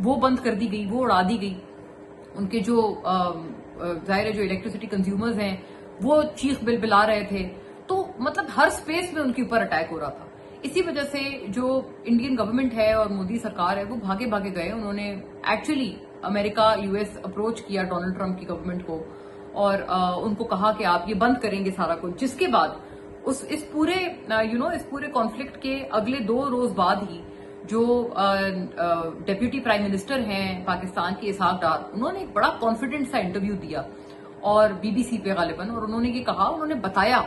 وہ بند کر دی گئی, وہ اڑا دی گئی. ان کے جو ظاہر ہے جو الیکٹریسٹی کنزیومرز ہیں وہ چیخ بلبلا رہے تھے. تو مطلب ہر سپیس میں ان کے اوپر اٹیک ہو رہا تھا. اسی وجہ سے جو انڈین گورنمنٹ ہے اور مودی سرکار ہے وہ بھاگے بھاگے گئے. انہوں نے ایکچولی امریکہ US اپروچ کیا ڈونلڈ ٹرمپ کی گورنمنٹ کو اور ان کو کہا کہ آپ یہ بند کریں گے سارا کچھ. جس کے بعد اس پورے کانفلکٹ کے اگلے 2 روز بعد ہی جو ڈیپیوٹی پرائم منسٹر ہیں پاکستان کے اسحاق ڈار, انہوں نے ایک بڑا کانفیڈنٹ سا انٹرویو دیا اور BBC پہ غالباً, اور انہوں نے یہ کہا, انہوں نے بتایا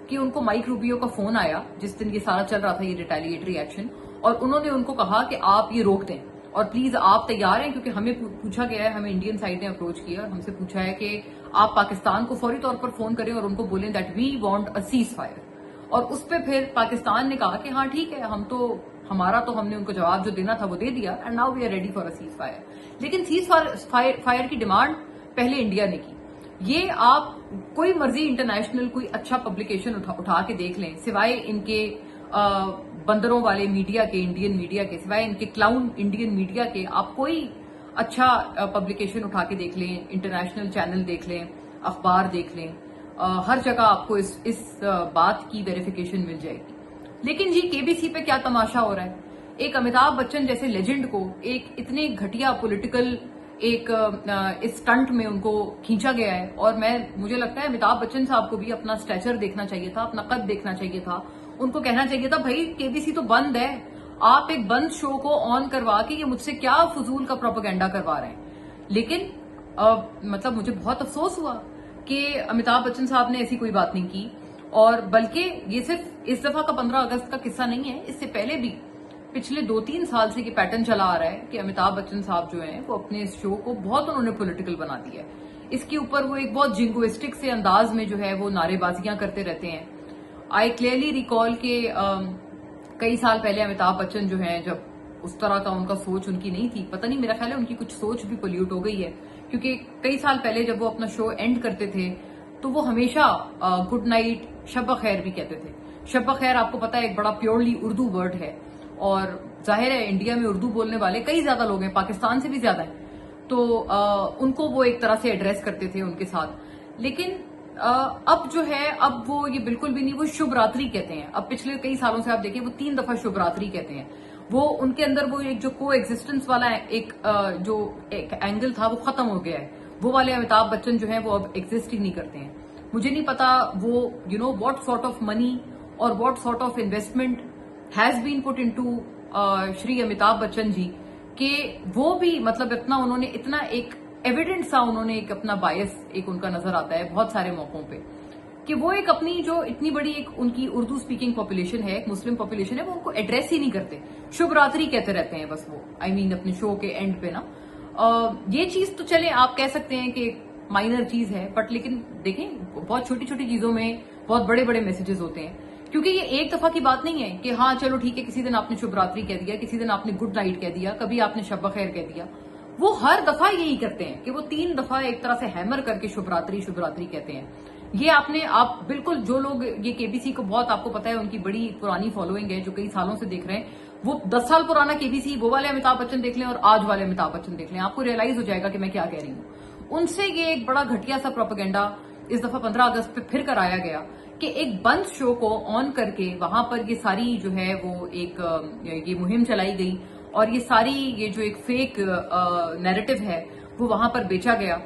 کہ ان کو مائک روبیو کا فون آیا جس دن یہ سارا چل رہا تھا یہ ریٹیلیٹری ایکشن, اور انہوں نے ان کو کہا کہ آپ یہ روک دیں اور پلیز آپ تیار ہیں, کیونکہ ہمیں پوچھا گیا ہے, ہمیں انڈین سائڈ نے اپروچ کیا اور ہم سے پوچھا ہے کہ آپ پاکستان کو فوری طور پر فون کریں اور ان کو بولیں that we want a ceasefire. اور اس پہ پھر پاکستان نے کہا کہ ہاں ٹھیک ہے, ہم نے ان کو جواب جو دینا تھا وہ دے دیا, and now we are ready for a ceasefire. لیکن سیز فائر کی ڈیمانڈ پہلے انڈیا نے کی. یہ آپ کوئی مرضی انٹرنیشنل کوئی اچھا پبلیکیشن اٹھا کے دیکھ لیں, سوائے ان کے بندروں والے میڈیا کے, انڈین میڈیا کے, سوائے ان کے کلاؤن انڈین میڈیا کے, آپ کوئی اچھا پبلیکیشن اٹھا کے دیکھ لیں, انٹرنیشنل چینل دیکھ لیں, اخبار دیکھ لیں, ہر جگہ آپ کو اس بات کی ویریفیکیشن مل جائے گی. لیکن جی KBC پہ کیا تماشا ہو رہا ہے. ایک امیتابھ بچن جیسے لیجنڈ کو ایک اتنے گھٹیا پولیٹیکل ایک اسٹنٹ میں ان کو کھینچا گیا ہے, اور مجھے لگتا ہے امیتابھ بچن صاحب کو بھی اپنا اسٹیچر دیکھنا چاہیے تھا, اپنا قد دیکھنا چاہیے تھا. ان کو کہنا چاہیے تھا بھائی KBC تو بند ہے, آپ ایک بند شو کو آن کروا کے یہ مجھ سے کیا فضول کا پروپیگنڈا کروا رہے ہیں. لیکن مطلب مجھے بہت افسوس ہوا کہ امیتابھ بچن صاحب نے ایسی کوئی بات نہیں کی, اور بلکہ یہ صرف اس دفعہ کا 15 اگست کا قصہ نہیں ہے, اس سے پہلے بھی پچھلے 2-3 سال سے یہ پیٹرن چلا آ رہا ہے کہ امیتابھ بچن صاحب جو ہیں وہ اپنے اس شو کو بہت انہوں نے پولیٹیکل بنا دیا ہے. اس کے اوپر وہ ایک بہت جنگوسٹک سے انداز میں جو ہے وہ نعرے بازیاں کرتے رہتے ہیں. آئی کلیئرلی ریکال کہ کئی سال پہلے امیتابھ بچن جو ہیں, جب اس طرح کا ان کا سوچ ان کی نہیں تھی, پتہ نہیں میرا خیال ہے ان کی کچھ سوچ بھی پولیوٹ ہو گئی ہے, کیونکہ کئی سال پہلے جب وہ اپنا شو اینڈ کرتے تھے تو وہ ہمیشہ گڈ نائٹ, شب بخیر بھی کہتے تھے. شب بخیر آپ کو پتا ہے ایک بڑا پیورلی اردو ورڈ ہے, اور ظاہر ہے انڈیا میں اردو بولنے والے کئی زیادہ لوگ ہیں, پاکستان سے بھی زیادہ ہیں, تو ان کو وہ ایک طرح سے ایڈریس کرتے تھے ان کے ساتھ. لیکن اب جو ہے اب وہ یہ بالکل بھی نہیں, وہ شبھ راتری کہتے ہیں. اب پچھلے کئی سالوں سے آپ دیکھیں وہ 3 دفعہ شبھ راتری کہتے ہیں. وہ ان کے اندر وہ ایک جو کو ایگزسٹنس والا ایک جو ایک اینگل تھا وہ ختم ہو گیا ہے. وہ والے امیتابھ بچن جو ہیں وہ اب ایگزسٹ ہی نہیں کرتے ہیں. مجھے نہیں پتا وہ واٹ سارٹ آف منی اور what sort of investment has been put into Shri Amitabh Bachchan ji, کہ وہ بھی مطلب انہوں نے اتنا ایک ایویڈنٹ سا انہوں نے ایک اپنا بائس ایک ان کا نظر آتا ہے بہت سارے موقعوں پہ, کہ وہ ایک اپنی جو اتنی بڑی ایک ان کی اردو اسپیکنگ پاپولیشن ہے, ایک مسلم پاپولیشن ہے, وہ ان کو ایڈریس ہی نہیں کرتے, شبھ راتری کہتے رہتے ہیں بس وہ. اپنے شو کے اینڈ پہ نا یہ چیز تو چلے آپ کہہ سکتے ہیں کہ مائنر چیز ہے, بٹ لیکن دیکھیں بہت چھوٹی چھوٹی چیزوں میں بہت بڑے بڑے میسیجز ہوتے ہیں. کیونکہ یہ ایک دفعہ کی بات نہیں ہے کہ ہاں چلو ٹھیک ہے کسی دن آپ نے شبھ راتری کہہ دیا, کسی دن آپ نے گڈ نائٹ کہہ دیا, کبھی آپ نے شب بخیر کہہ دیا. وہ ہر دفعہ یہی کرتے ہیں کہ وہ 3 دفعہ ایک طرح سے ہیمر کر کے شبھ راتری کہتے ہیں. یہ آپ بالکل جو لوگ یہ KBC کو بہت آپ کو پتا ہے ان کی بڑی پرانی فالوئنگ ہے, جو کئی سالوں سے دیکھ رہے ہیں, وہ 10 سال پرانا KBC وہ والے امیتابھ بچن دیکھ لیں اور آج والے امیتابھ بچن دیکھ لیں, آپ کو ریئلائز ہو جائے گا کہ میں کیا کہہ رہی ہوں. ان سے یہ ایک بڑا گھٹیا سا پروپیگنڈا اس دفعہ 15 اگست پہ پھر کرایا گیا کہ ایک بند شو کو آن کر کے وہاں پر یہ ساری جو ہے وہ ایک یہ مہم چلائی گئی, اور یہ ساری یہ جو ایک فیک نیریٹو ہے وہ وہاں پر بیچا گیا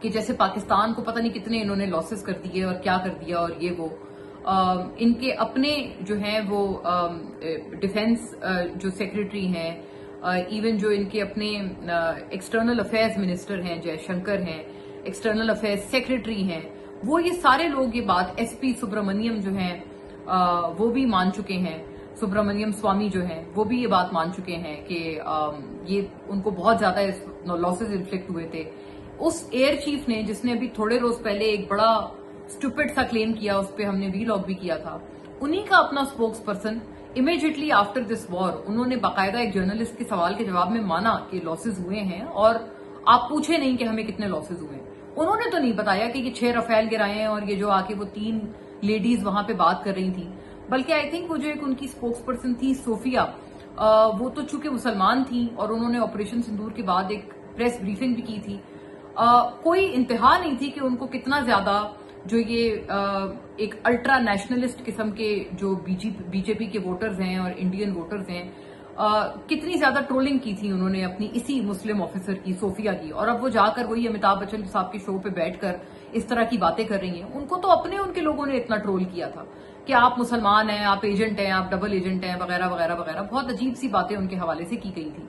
کہ جیسے پاکستان کو پتہ نہیں کتنے انہوں نے لاسز کر دیے اور کیا کر دیا, اور یہ وہ ان کے اپنے جو ہیں وہ ڈیفنس جو سیکریٹری ہیں, ایون جو ان کے اپنے ایکسٹرنل افیئرز منسٹر ہیں جے شنکر ہیں, ایکسٹرنل افیئرز سیکریٹری ہیں, وہ یہ سارے لوگ یہ بات SP سبرامنیم جو ہیں وہ بھی مان چکے ہیں, سبرامنیم سوامی جو ہیں وہ بھی یہ بات مان چکے ہیں کہ یہ ان کو بہت زیادہ لاسز انفلکٹ ہوئے تھے. اس ایئر چیف نے جس نے ابھی تھوڑے روز پہلے ایک بڑا اسٹوپڈ سا کلیم کیا, اس پہ ہم نے وی لاگ بھی کیا تھا, انہی کا اپنا spokesperson immediately after this war انہوں نے باقاعدہ ایک جرنلسٹ کے سوال کے جواب میں مانا کہ لاسز ہوئے ہیں, اور آپ پوچھے نہیں کہ ہمیں کتنے لاسز ہوئے. انہوں نے تو نہیں بتایا کہ یہ 6 رفیل گرائے ہیں اور یہ جو آ کے وہ 3 لیڈیز وہاں پہ بات کر رہی تھیں, بلکہ آئی تھنک وہ جو ایک ان کی اسپوکس پرسن تھی صوفیہ, وہ تو چونکہ مسلمان تھیں اور انہوں نے آپریشن سندور کے بعد ایک پریس بریفنگ بھی کی تھی. کوئی انتہا نہیں تھی کہ ان کو کتنا زیادہ جو یہ ایک الٹرا نیشنلسٹ قسم کے جو بی جے پی کے ووٹرز ہیں اور انڈین ووٹرز ہیں, کتنی زیادہ ٹرولنگ کی تھی انہوں نے اپنی اسی مسلم آفیسر کی, صوفیہ کی, اور اب وہ جا کر وہی امیتابھ بچن صاحب کے شو پہ بیٹھ کر اس طرح کی باتیں کر رہی ہیں. ان کو تو ان کے لوگوں نے اتنا ٹرول کیا تھا کہ آپ مسلمان ہیں, آپ ایجنٹ ہیں, آپ ڈبل ایجنٹ ہیں, وغیرہ وغیرہ وغیرہ. بہت عجیب سی باتیں ان کے حوالے سے کی گئی تھی.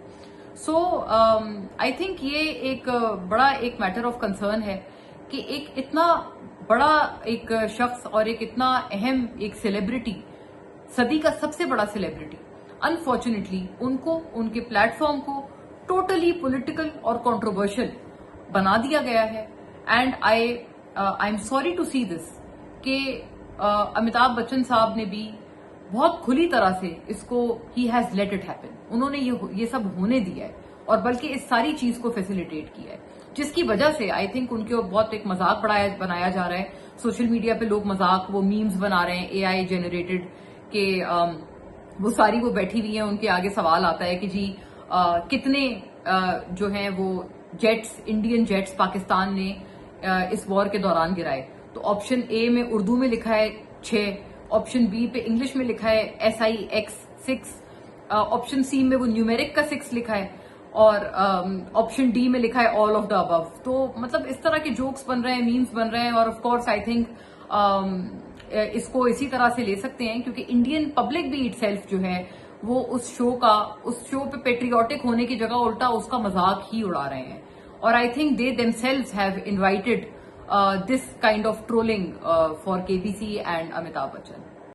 سو آئی تھنک یہ ایک بڑا ایک میٹر آف کنسرن ہے کہ ایک اتنا بڑا ایک شخص اور ایک اتنا اہم ایک سیلیبریٹی, صدی کا سب سے بڑا سیلیبریٹی, انفارچونیٹلی ان کو ان کے پلیٹ فارم کو ٹوٹلی پولیٹیکل اور کنٹروورشل بنا دیا گیا ہے. And I am sorry to see this کہ امیتابھ بچن صاحب نے بھی بہت کھلی طرح سے اس کو he has late it happen, انہوں نے یہ سب ہونے دیا ہے اور بلکہ اس ساری چیز کو فیسیلیٹیٹ کیا ہے, جس کی وجہ سے آئی تھنک ان کے بہت ایک مذاق بنایا جا رہا ہے. سوشل میڈیا پہ لوگ مذاق, وہ میمز بنا رہے ہیں اے آئی جنریٹڈ کہ وہ ساری وہ بیٹھی ہوئی ہیں, ان کے آگے سوال آتا ہے کہ جی کتنے جو ہیں وہ جیٹس, انڈین جیٹس پاکستان نے اس وار کے دوران گرائے. تو آپشن اے میں اردو میں لکھا ہے 6, آپشن بی پہ انگلش میں لکھا ہے SIX 6, آپشن سی میں وہ نیومیرک کا 6 لکھا ہے, اور آپشن ڈی میں لکھا ہے آل آف دا ابو. تو مطلب اس طرح کے جوکس بن رہے ہیں, میمز بن رہے ہیں, اور آف کورس آئی تھنک اس کو اسی طرح سے لے سکتے ہیں کیونکہ انڈین پبلک بھی اٹ سیلف جو ہے وہ اس شو پہ پیٹریوٹک ہونے کی جگہ الٹا اس کا مذاق ہی اڑا رہے ہیں. اور I think they them selves have invited this kind of trolling for KBC and Amitabh Bachchan.